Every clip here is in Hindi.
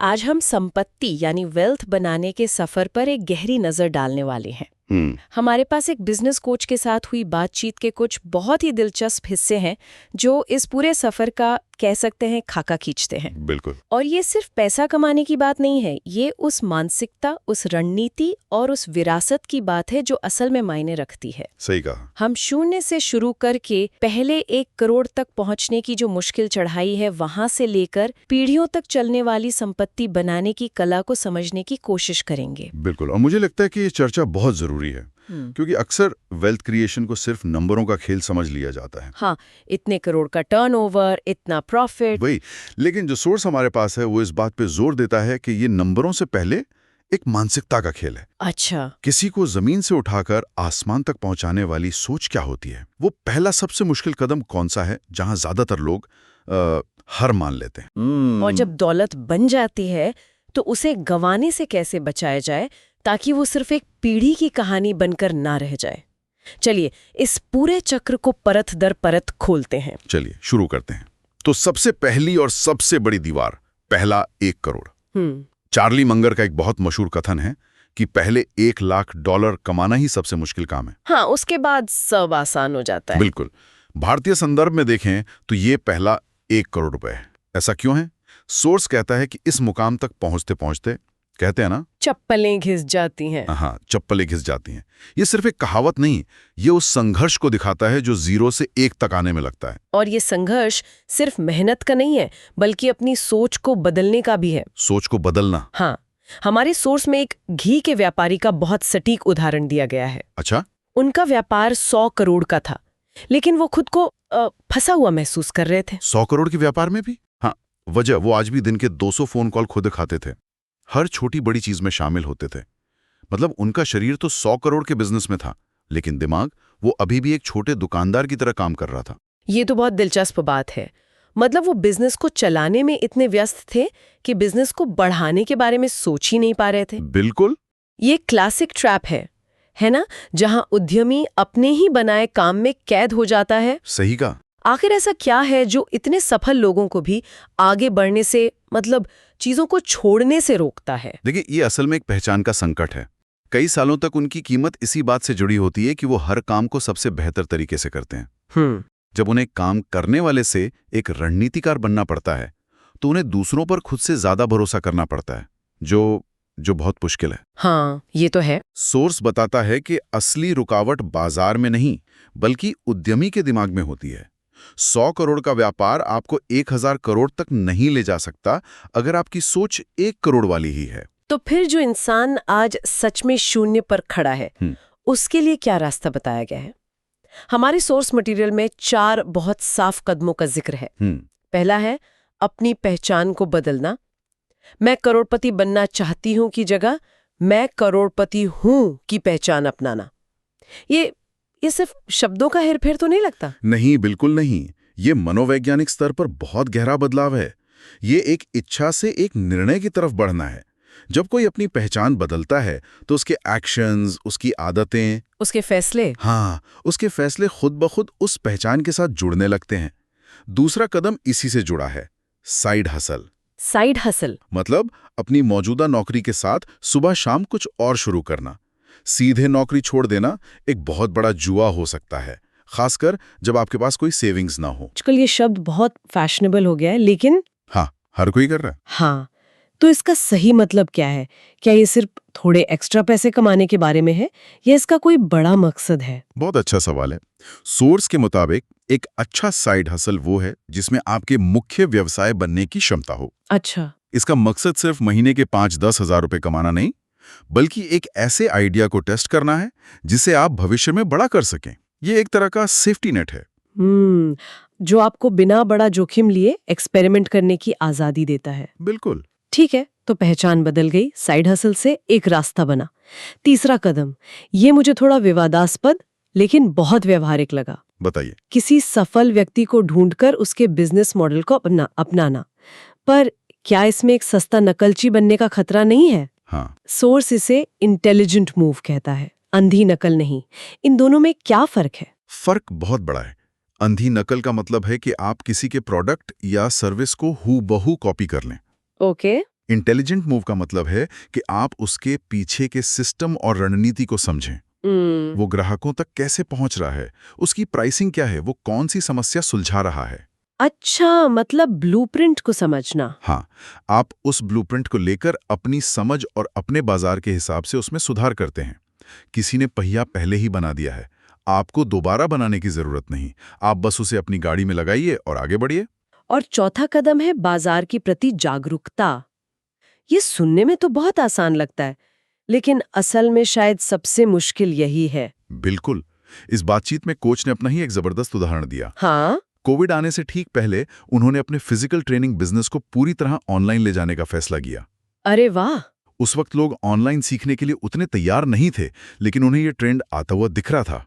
आज हम संपत्ति यानी वेल्थ बनाने के सफर पर एक गहरी नजर डालने वाले हैं। हमारे पास एक बिजनेस कोच के साथ हुई बातचीत के कुछ बहुत ही दिलचस्प हिस्से हैं जो इस पूरे सफर का कह सकते हैं खाका खींचते हैं। बिल्कुल। और ये सिर्फ पैसा कमाने की बात नहीं है, ये उस मानसिकता, उस रणनीति और उस विरासत की बात है जो असल में मायने रखती है। सही कहा। हम शून्य से शुरू करके पहले 1 करोड़ तक पहुंचने की जो मुश्किल चढ़ाई है, वहां से लेकर पीढ़ियों तक चलने वाली संपत्ति बनाने की कला को समझने की कोशिश करेंगे। बिल्कुल। और मुझे लगता है कि ये चर्चा बहुत जरूरी है क्योंकि अक्सर वेल्थ क्रिएशन को सिर्फ नंबरों का खेल समझ लिया जाता है। हाँ, इतने करोड़ का टर्नओवर, इतना प्रॉफिट, वही। लेकिन जो सोर्स हमारे पास है वो इस बात पे जोर देता है कि ये नंबरों से पहले एक मानसिकता का खेल है। अच्छा। किसी को जमीन से उठाकर आसमान तक पहुंचाने वाली सोच क्या होती है, वो पहला सबसे मुश्किल कदम कौन सा है जहां ज्यादातर लोग हार मान लेते हैं। और जब दौलत बन जाती है तो उसे गंवाने से कैसे बचाया जाए ताकि वो सिर्फ एक पीढ़ी की कहानी बनकर ना रह जाए। चलिए इस पूरे चक्र को परत दर परत खोलते हैं। चलिए शुरू करते हैं। तो सबसे पहली और सबसे बड़ी दीवार, पहला 1 करोड़। चार्ली मंगर का एक बहुत मशहूर कथन है कि पहले $1 लाख कमाना ही सबसे मुश्किल काम है। हाँ, उसके बाद सब आसान हो जाता है। बिल्कुल। भारतीय संदर्भ में देखें तो ये पहला 1 करोड़ रुपए है। ऐसा क्यों है? सोर्स कहता है कि इस मुकाम तक पहुंचते पहुंचते, कहते हैं ना, चप्पलें घिस जाती हैं। हाँ, चप्पलें घिस जाती हैं। ये सिर्फ एक कहावत नहीं, ये उस संघर्ष को दिखाता है जो 0 से 1 तक आने में लगता है। और ये संघर्ष सिर्फ मेहनत का नहीं है बल्कि अपनी सोच को बदलने का भी है। सोच को बदलना। हाँ, हमारे सोर्स में एक घी के व्यापारी का बहुत सटीक उदाहरण दिया गया है। अच्छा। उनका व्यापार 100 करोड़ का था, लेकिन वो खुद को फंसा हुआ महसूस कर रहे थे। 100 करोड़ के व्यापार में भी? हाँ, वजह वो आज भी दिन के 200 फोन कॉल खुद खाते थे, हर छोटी बड़ी चीज में शामिल होते थे। मतलब उनका शरीर तो 100 करोड़ के बिजनेस में था, लेकिन दिमाग वो अभी भी एक छोटे दुकानदार की तरह काम कर रहा था। ये तो बहुत दिलचस्प बात है। मतलब वो बिजनेस को चलाने में इतने व्यस्त थे कि बिजनेस को बढ़ाने के बारे में सोच ही नहीं पा रहे थे। बिल्कुल। ये क्लासिक ट्रैप है ना, जहां उद्यमी अपने ही बनाए काम में कैद हो जाता है। सही कहा। आखिर ऐसा क्या है जो इतने सफल लोगों को भी आगे बढ़ने से, मतलब चीजों को छोड़ने से रोकता है? देखिए, ये असल में एक पहचान का संकट है। कई सालों तक उनकी कीमत इसी बात से जुड़ी होती है कि वो हर काम को सबसे बेहतर तरीके से करते हैं। जब उन्हें काम करने वाले से एक रणनीतिकार बनना पड़ता है तो उन्हें दूसरों पर खुद से ज्यादा भरोसा करना पड़ता है, जो बहुत मुश्किल है। हाँ, ये तो है। सोर्स बताता है कि असली रुकावट बाजार में नहीं बल्कि उद्यमी के दिमाग में होती है। 100 करोड़ का व्यापार आपको 1000 करोड़ तक नहीं ले जा सकता अगर आपकी सोच 1 करोड़ वाली ही है। तो फिर जो इंसान आज सच में शून्य पर खड़ा है, उसके लिए क्या रास्ता बताया गया है? हमारे सोर्स मटेरियल में 4 बहुत साफ कदमों का जिक्र है। पहला है अपनी पहचान को बदलना। मैं करोड़पति बनना चाहती हूं की जगह मैं करोड़पति हूं की पहचान अपनाना। ये सिर्फ शब्दों का हेरफेर तो नहीं लगता? नहीं, बिल्कुल नहीं। ये मनोवैज्ञानिक स्तर पर बहुत गहरा बदलाव है। ये एक इच्छा से एक निर्णय की तरफ बढ़ना है। जब कोई अपनी पहचान बदलता है तो उसके एक्शंस, उसकी आदतें, उसके फैसले, हाँ, उसके फैसले खुद ब खुद उस पहचान के साथ जुड़ने लगते हैं। दूसरा कदम इसी से जुड़ा है, साइड हसल। साइड हसल मतलब अपनी मौजूदा नौकरी के साथ सुबह शाम कुछ और शुरू करना। सीधे नौकरी छोड़ देना एक बहुत बड़ा जुआ हो सकता है, खासकर जब आपके पास कोई सेविंग्स ना हो। आजकल ये शब्द बहुत फैशनेबल हो गया है, लेकिन हाँ, हर कोई कर रहा है। हाँ, तो इसका सही मतलब क्या है? क्या ये सिर्फ थोड़े एक्स्ट्रा पैसे कमाने के बारे में है या इसका कोई बड़ा मकसद है? बहुत अच्छा सवाल है। सोर्स के मुताबिक एक अच्छा साइड हसल वो है जिसमें आपके मुख्य व्यवसाय बनने की क्षमता हो। अच्छा। इसका मकसद सिर्फ महीने के 5-10 हजार रुपए कमाना नहीं, बल्कि एक ऐसे आइडिया को टेस्ट करना है जिसे आप भविष्य में बड़ा कर सकें। ये एक तरह का सेफ्टी नेट है। जो आपको बिना बड़ा जोखिम लिए एक्सपेरिमेंट करने की आजादी देता है। बिल्कुल। ठीक है, तो पहचान बदल गई, साइड हसल से एक रास्ता बना। तीसरा कदम, ये मुझे थोड़ा विवादास्पद लेकिन बहुत व्यवहारिक लगा। बताइए। किसी सफल व्यक्ति को ढूंढकर उसके बिजनेस मॉडल को अपनाना। पर क्या इसमें एक सस्ता नकलची बनने का खतरा नहीं है? हाँ। सोर्स इसे इंटेलिजेंट मूव कहता है, अंधी नकल नहीं। इन दोनों में क्या फर्क है? फर्क बहुत बड़ा है। अंधी नकल का मतलब है कि आप किसी के प्रोडक्ट या सर्विस को हूबहू कॉपी कर लें। ओके। इंटेलिजेंट मूव का मतलब है कि आप उसके पीछे के सिस्टम और रणनीति को समझें। वो ग्राहकों तक कैसे पहुंच रहा है, उसकी प्राइसिंग क्या है, वो कौन सी समस्या सुलझा रहा है। अच्छा, मतलब ब्लूप्रिंट को समझना। हाँ, आप उस ब्लूप्रिंट को लेकर अपनी समझ और अपने बाजार के हिसाब से उसमें सुधार करते हैं। किसी ने पहिया पहले ही बना दिया है, आपको दोबारा बनाने की जरूरत नहीं। आप बस उसे अपनी गाड़ी में लगाइए और आगे बढ़िए। और चौथा कदम है बाजार के प्रति जागरूकता। ये सुनने में तो बहुत आसान लगता है, लेकिन असल में शायद सबसे मुश्किल यही है। बिल्कुल। इस बातचीत में कोच ने अपना ही एक जबरदस्त उदाहरण दिया। हाँ? कोविड आने से ठीक पहले उन्होंने अपने फिजिकल ट्रेनिंग बिजनेस को पूरी तरह ऑनलाइन ले जाने का फैसला किया। अरे वाह! उस वक्त लोग ऑनलाइन सीखने के लिए उतने तैयार नहीं थे, लेकिन उन्हें ये ट्रेंड आता हुआ दिख रहा था।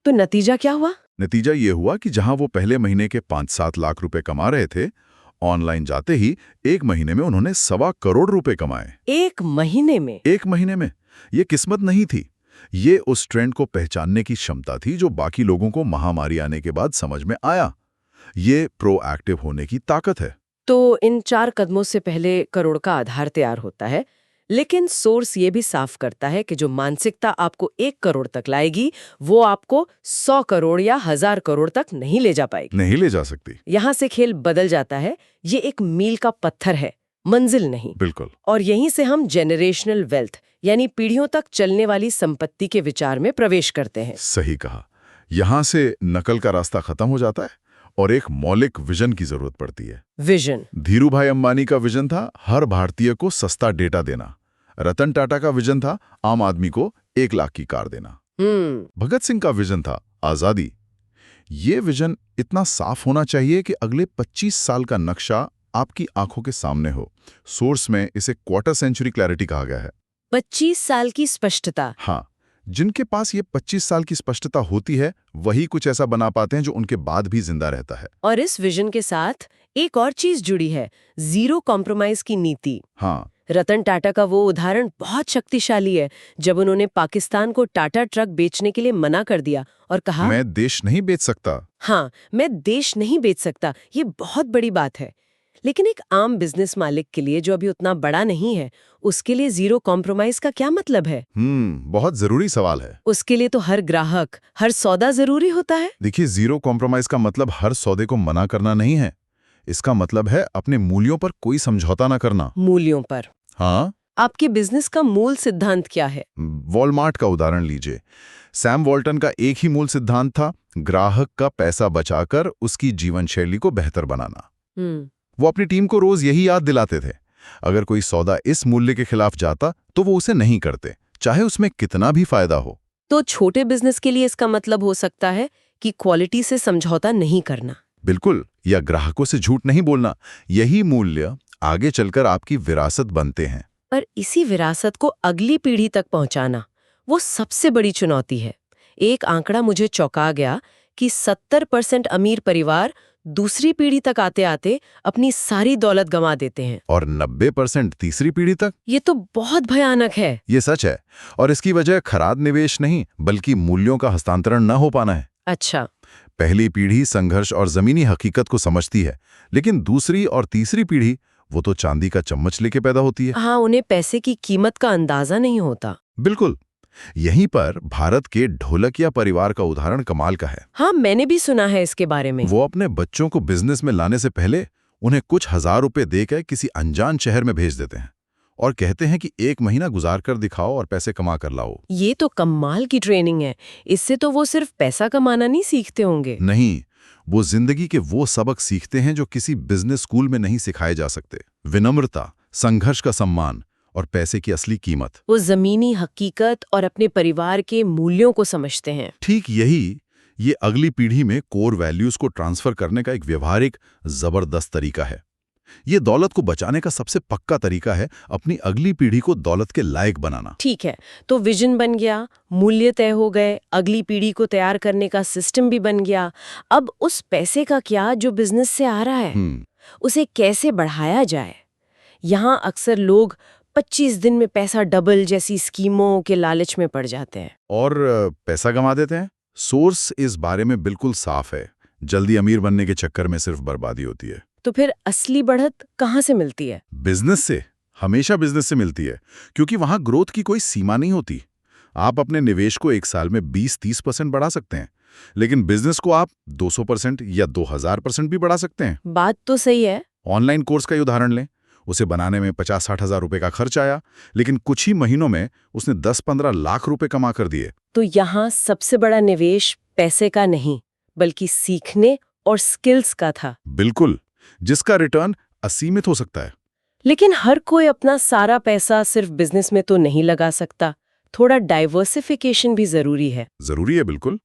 तो नतीजा क्या हुआ? नतीजा ये हुआ कि जहां वो पहले महीने के 5-7 लाख रुपए कमा रहे थे, ऑनलाइन जाते ही 1 महीने में उन्होंने 1.25 करोड़ रुपए कमाए। 1 महीने में? 1 महीने में। ये किस्मत नहीं थी, ये उस ट्रेंड को पहचानने की क्षमता थी जो बाकी लोगों को महामारी आने के बाद समझ में आया। ये प्रोएक्टिव होने की ताकत है। तो इन 4 कदमों से पहले करोड़ का आधार तैयार होता है, लेकिन सोर्स ये भी साफ करता है कि जो मानसिकता आपको 1 करोड़ तक लाएगी, वो आपको 100 करोड़ या 1000 करोड़ तक नहीं ले जा पाएगी। नहीं ले जा सकती। यहाँ से खेल बदल जाता है। ये एक मील का पत्थर है, मंजिल नहीं। बिल्कुल। और यहीं से हम जेनरेशनल वेल्थ यानी पीढ़ियों तक चलने वाली संपत्ति के विचार में प्रवेश करते हैं। सही कहा। यहाँ से नकल का रास्ता खत्म हो जाता है और एक मौलिक विजन की जरूरत पड़ती है। विजन। धीरूभाई अंबानी का विजन था हर भारतीय को सस्ता डेटा देना। रतन टाटा का विजन था आम आदमी को 1 लाख की कार देना। भगत सिंह का विजन था आजादी। ये विजन इतना साफ होना चाहिए कि अगले 25 साल का नक्शा आपकी आंखों के सामने हो। सोर्स में इसे क्वार्टर सेंचुरी क्लैरिटी कहा गया है। 25 साल की स्पष्टता। हाँ, जिनके पास ये 25 साल की स्पष्टता होती है, वही कुछ ऐसा बना पाते हैं जो उनके बाद भी जिंदा रहता है। और इस विजन के साथ एक और चीज जुड़ी है, जीरो कॉम्प्रोमाइज की नीति। हाँ। रतन टाटा का वो उदाहरण बहुत शक्तिशाली है, जब उन्होंने पाकिस्तान को टाटा ट्रक बेचने के लिए मना कर दिया और कहा, मैं देश नहीं बेच सकता। हाँ, मैं देश नहीं बेच सकता। ये बहुत बड़ी बात है। लेकिन एक आम बिजनेस मालिक के लिए जो अभी उतना बड़ा नहीं है, उसके लिए जीरो कॉम्प्रोमाइज का क्या मतलब है? बहुत जरूरी सवाल है। उसके लिए तो हर ग्राहक, हर सौदा जरूरी होता है। देखिए, जीरो कॉम्प्रोमाइज का मतलब हर सौदे को मना करना नहीं है। इसका मतलब है अपने मूल्यों पर कोई समझौता ना करना। मूल्यों पर? हाँ। आपके बिजनेस का मूल सिद्धांत क्या है? वॉलमार्ट का उदाहरण लीजिए। सैम वॉल्टन का एक ही मूल सिद्धांत था, ग्राहक का पैसा बचाकर उसकी जीवन शैली को बेहतर बनाना। वो अपनी टीम को रोज यही याद दिलाते थे। अगर कोई सौदा इस मूल्य के खिलाफ जाता तो वो उसे नहीं करते, चाहे उसमें कितना भी फायदा हो। तो छोटे बिजनेस के लिए इसका मतलब हो सकता है कि क्वालिटी से समझौता नहीं करना। बिल्कुल, या ग्राहकों से झूठ नहीं बोलना। यही मूल्य आगे चलकर आपकी विरासत बनते हैं। पर इसी विरासत को अगली पीढ़ी तक पहुंचाना, वो सबसे बड़ी चुनौती है। एक आंकड़ा मुझे चौंका गया कि 70% अमीर परिवार दूसरी पीढ़ी तक आते आते अपनी सारी दौलत गंवा देते हैं। और 90% तीसरी पीढ़ी तक। ये तो बहुत भयानक है। ये सच है, और इसकी वजह खराब निवेश नहीं बल्कि मूल्यों का हस्तांतरण न हो पाना है। अच्छा। पहली पीढ़ी संघर्ष और जमीनी हकीकत को समझती है, लेकिन दूसरी और तीसरी पीढ़ी वो तो चांदी का चम्मच लेके पैदा होती है। हाँ, उन्हें पैसे की कीमत का अंदाजा नहीं होता। बिल्कुल। यहीं पर भारत के ढोलकिया परिवार का उदाहरण कमाल का है। हाँ, मैंने भी सुना है इसके बारे में। वो अपने बच्चों को बिजनेस में लाने से पहले उन्हें कुछ हजार रुपए देकर किसी अनजान शहर में भेज देते हैं और कहते हैं कि 1 महीना गुजार कर दिखाओ और पैसे कमा कर लाओ। ये तो कमाल की ट्रेनिंग है। इससे तो वो सिर्फ पैसा कमाना नहीं सीखते होंगे। नहीं, वो जिंदगी के वो सबक सीखते हैं जो किसी बिजनेस स्कूल में नहीं सिखाए जा सकते। विनम्रता, संघर्ष का सम्मान और पैसे की असली कीमत। वो जमीनी हकीकत और अपने परिवार के मूल्यों को समझते हैं। ठीक यही ये अगली पीढ़ी में कोर वैल्यूज को ट्रांसफर करने का एक व्यवहारिक जबरदस्त तरीका है। ये दौलत को बचाने का सबसे पक्का तरीका है अपनी अगली पीढ़ी को दौलत के लायक बनाना। ठीक है, तो विजन बन गया, मूल्य तय हो गए, अगली पीढ़ी को तैयार करने का सिस्टम भी बन गया। अब उस पैसे का क्या जो बिजनेस से आ रहा है, उसे कैसे बढ़ाया जाए? यहाँ अक्सर लोग 25 दिन में पैसा डबल जैसी स्कीमों के लालच में पड़ जाते हैं और पैसा गंवा देते हैं। सोर्स इस बारे में बिल्कुल साफ है, जल्दी अमीर बनने के चक्कर में सिर्फ बर्बादी होती है। तो फिर असली बढ़त कहाँ से मिलती है? बिजनेस से। हमेशा बिजनेस से मिलती है, क्योंकि वहां ग्रोथ की कोई सीमा नहीं होती। आप अपने निवेश को एक साल में 20-30% बढ़ा सकते हैं, लेकिन बिजनेस को आप 200% या 2000% भी बढ़ा सकते हैं। बात तो सही है। ऑनलाइन कोर्स का ही उदाहरण लें। उसे बनाने में 50-60 हजार रुपए का खर्च आया, लेकिन कुछ ही महीनों में उसने 10-15 लाख रुपए कमा कर दिए। तो यहाँ सबसे बड़ा निवेश पैसे का नहीं, बल्कि सीखने और स्किल्स का था। बिल्कुल, जिसका रिटर्न असीमित हो सकता है। लेकिन हर कोई अपना सारा पैसा सिर्फ बिजनेस में तो नहीं लगा सकता। थोड़ा डाइवर्सिफिकेशन भी जरूरी है। जरूरी है, बिल्कुल।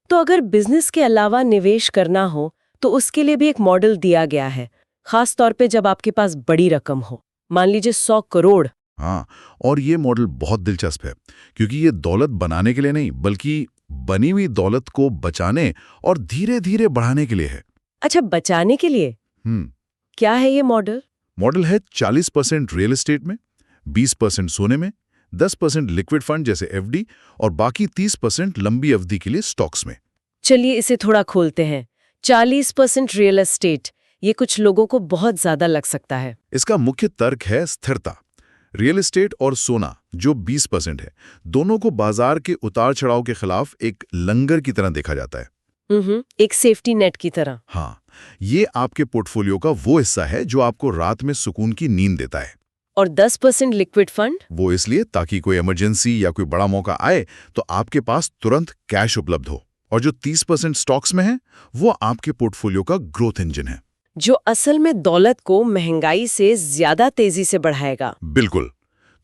तो अगर बिजनेस के अलावा निवेश करना हो तो उसके लिए भी एक मॉडल दिया गया है, खास तौर पे जब आपके पास बड़ी रकम हो, मान लीजिए 100 करोड़। हाँ, और ये मॉडल बहुत दिलचस्प है, क्योंकि ये दौलत बनाने के लिए नहीं, बल्कि बनी हुई दौलत को बचाने और धीरे धीरे बढ़ाने के लिए है। अच्छा, बचाने के लिए? क्या है ये मॉडल? मॉडल है 40% रियल एस्टेट में, 20% सोने में, 10% लिक्विड फंड जैसे एफडी और बाकी 30% लंबी अवधि के लिए स्टॉक्स में। चलिए इसे थोड़ा खोलते हैं। 40% रियल एस्टेट, ये कुछ लोगों को बहुत ज्यादा लग सकता है। इसका मुख्य तर्क है स्थिरता। रियल एस्टेट और सोना, जो 20% है, दोनों को बाजार के उतार चढ़ाव के खिलाफ एक लंगर की तरह देखा जाता है। एक सेफ्टी नेट की तरह। हाँ, ये आपके पोर्टफोलियो का वो हिस्सा है जो आपको रात में सुकून की नींद देता है। और 10% लिक्विड फंड? वो इसलिए ताकि कोई इमरजेंसी या कोई बड़ा मौका आए तो आपके पास तुरंत कैश उपलब्ध हो। और जो 30% स्टॉक्स में है, वो आपके पोर्टफोलियो का ग्रोथ इंजन है, जो असल में दौलत को महंगाई से ज्यादा तेजी से बढ़ाएगा। बिल्कुल।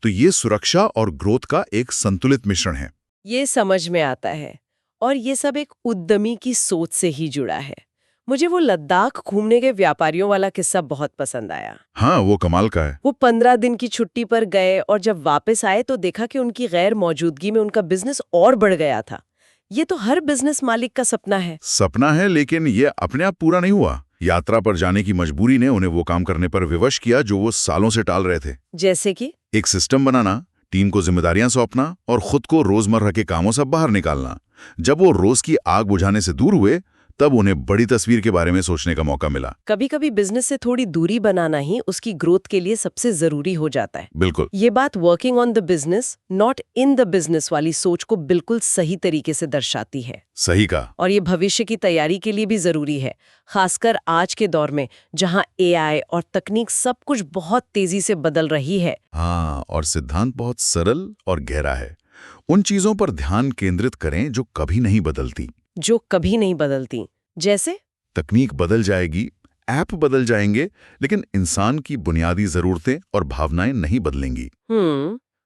तो ये सुरक्षा और ग्रोथ का एक संतुलित मिश्रण है। ये समझ में आता है। और ये सब एक उद्यमी की सोच से ही जुड़ा है। मुझे वो लद्दाख घूमने के व्यापारियों वाला किस्सा बहुत पसंद आया। हाँ, वो कमाल का है। वो 15 दिन की छुट्टी पर गए और जब वापस आए तो देखा कि उनकी गैर मौजूदगी में उनका बिजनेस और बढ़ गया था। ये तो हर बिजनेस मालिक का सपना है। सपना है, लेकिन ये अपने आप पूरा नहीं हुआ। यात्रा पर जाने की मजबूरी ने उन्हें वो काम करने पर विवश किया जो वो सालों से टाल रहे थे। जैसे कि एक सिस्टम बनाना, टीम को जिम्मेदारियां सौंपना और खुद को रोजमर्रा के कामों से बाहर निकालना। जब वो रोज की आग बुझाने से दूर हुए, तब उन्हें बड़ी तस्वीर के बारे में सोचने का मौका मिला। कभी-कभी बिजनेस से थोड़ी दूरी बनाना ही उसकी ग्रोथ के लिए सबसे जरूरी हो जाता है। बिल्कुल। ये बात working on the business not in the business वाली सोच को बिल्कुल सही तरीके से दर्शाती है। सही कहा। और ये भविष्य की तैयारी के लिए भी जरूरी है, खासकर आज के दौर में जहां एआई और तकनीक सब कुछ बहुत तेजी से बदल रही है। हाँ, और सिद्धांत बहुत सरल और गहरा है। उन चीजों पर ध्यान केंद्रित करें जो कभी नहीं बदलती। जो कभी नहीं बदलती। जैसे तकनीक बदल जाएगी, ऐप बदल जाएंगे, लेकिन इंसान की बुनियादी जरूरतें और भावनाएं नहीं बदलेंगी।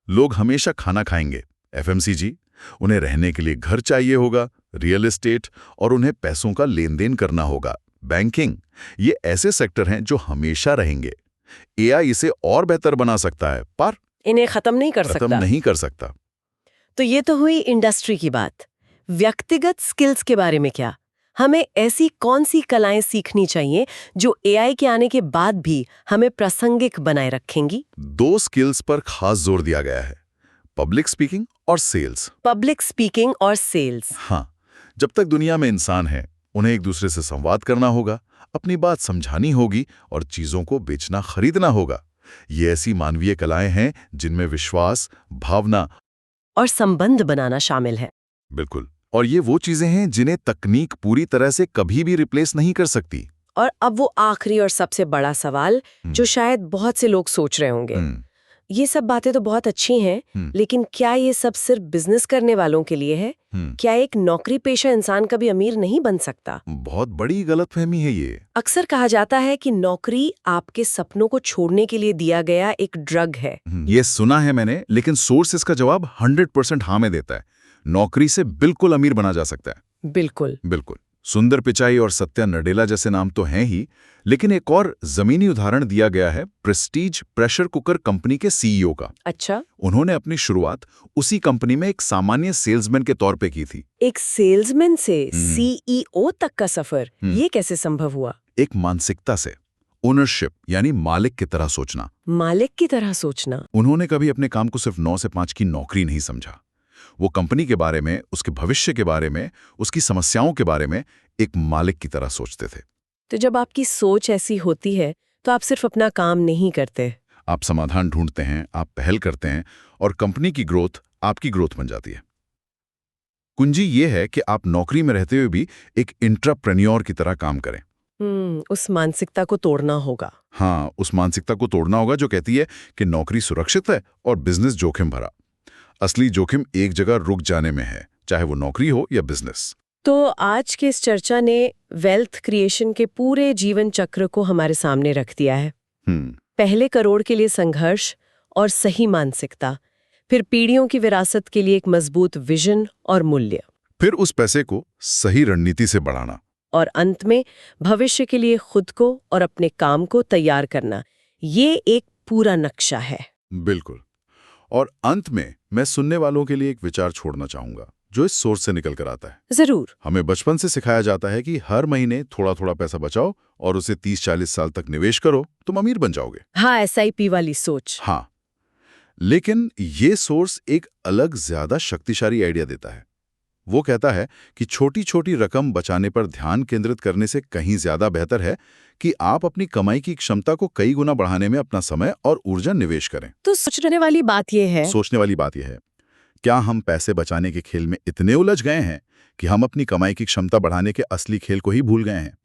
लोग हमेशा खाना खाएंगे, एफएमसीजी, उन्हें रहने के लिए घर चाहिए होगा, रियल एस्टेट, और उन्हें पैसों का लेन देन करना होगा, बैंकिंग। ये ऐसे सेक्टर हैं जो हमेशा रहेंगे। एआई इसे और बेहतर बना सकता है, पर इन्हें खत्म नहीं कर सकता। तो ये तो हुई इंडस्ट्री की बात। व्यक्तिगत स्किल्स के बारे में क्या? हमें ऐसी कौन सी कलाएं सीखनी चाहिए जो एआई के आने के बाद भी हमें प्रासंगिक बनाए रखेंगी? 2 स्किल्स पर खास जोर दिया गया है, पब्लिक स्पीकिंग और सेल्स। पब्लिक स्पीकिंग और सेल्स। हाँ, जब तक दुनिया में इंसान है, उन्हें एक दूसरे से संवाद करना होगा, अपनी बात समझानी होगी और चीजों को बेचना खरीदना होगा। ये ऐसी मानवीय कलाएं हैं जिनमें विश्वास, भावना और संबंध बनाना शामिल है। बिल्कुल। और ये वो चीजें हैं जिन्हें तकनीक पूरी तरह से कभी भी रिप्लेस नहीं कर सकती। और अब वो आखिरी और सबसे बड़ा सवाल जो शायद बहुत से लोग सोच रहे होंगे। ये सब बातें तो बहुत अच्छी हैं, लेकिन क्या ये सब सिर्फ बिजनेस करने वालों के लिए है? क्या एक नौकरी पेशा इंसान कभी अमीर नहीं बन सकता? बहुत बड़ी गलतफहमी है ये। अक्सर कहा जाता है कि नौकरी आपके सपनों को छोड़ने के लिए दिया गया एक ड्रग है। ये सुना है मैंने, लेकिन सोर्स इसका जवाब 100% हाँ में देता है। नौकरी से बिल्कुल अमीर बना जा सकता है। बिल्कुल। सुंदर पिचाई और सत्या नडेला जैसे नाम तो हैं ही, लेकिन एक और जमीनी उदाहरण दिया गया है प्रेस्टीज प्रेशर कुकर कंपनी के सीईओ का। अच्छा। उन्होंने अपनी शुरुआत उसी कंपनी में एक सामान्य सेल्समैन के तौर पे की थी। एक सेल्समैन से सीईओ तक का सफर, ये कैसे संभव हुआ? एक मानसिकता से, ओनरशिप यानी मालिक की तरह सोचना। मालिक की तरह सोचना। उन्होंने कभी अपने काम को सिर्फ 9 से 5 की नौकरी नहीं समझा। वो कंपनी के बारे में, उसके भविष्य के बारे में, उसकी समस्याओं के बारे में एक मालिक की तरह सोचते थे। तो जब आपकी सोच ऐसी होती है तो आप सिर्फ अपना काम नहीं करते, आप समाधान ढूंढते हैं, आप पहल करते हैं और कंपनी की ग्रोथ आपकी ग्रोथ बन जाती है। कुंजी ये है कि आप नौकरी में रहते हुए भी एक इंट्राप्रेन्योर की तरह काम करें। उस मानसिकता को तोड़ना होगा। हाँ, उस मानसिकता को तोड़ना होगा जो कहती है कि नौकरी सुरक्षित है और बिजनेस जोखिम भरा। असली जोखिम एक जगह रुक जाने में है, चाहे वो नौकरी हो या बिजनेस। तो आज की इस चर्चा ने वेल्थ क्रिएशन के पूरे जीवन चक्र को हमारे सामने रख दिया है। पहले करोड़ के लिए संघर्ष और सही मानसिकता, फिर पीढ़ियों की विरासत के लिए एक मजबूत विजन और मूल्य, फिर उस पैसे को सही रणनीति से बढ़ाना, और अंत में भविष्य के लिए खुद को और अपने काम को तैयार करना। ये एक पूरा नक्शा है। बिल्कुल। और अंत में मैं सुनने वालों के लिए एक विचार छोड़ना चाहूंगा जो इस सोर्स से निकल कर आता है। जरूर। हमें बचपन से सिखाया जाता है कि हर महीने थोड़ा थोड़ा पैसा बचाओ और उसे 30-40 साल तक निवेश करो, तुम अमीर बन जाओगे। हाँ, SIP वाली सोच। हाँ, लेकिन ये सोर्स एक अलग ज्यादा शक्तिशाली आइडिया देता है। वो कहता है कि छोटी छोटी रकम बचाने पर ध्यान केंद्रित करने से कहीं ज्यादा बेहतर है कि आप अपनी कमाई की क्षमता को कई गुना बढ़ाने में अपना समय और ऊर्जा निवेश करें। तो सोचने वाली बात यह है, क्या हम पैसे बचाने के खेल में इतने उलझ गए हैं कि हम अपनी कमाई की क्षमता बढ़ाने के असली खेल को ही भूल गए हैं?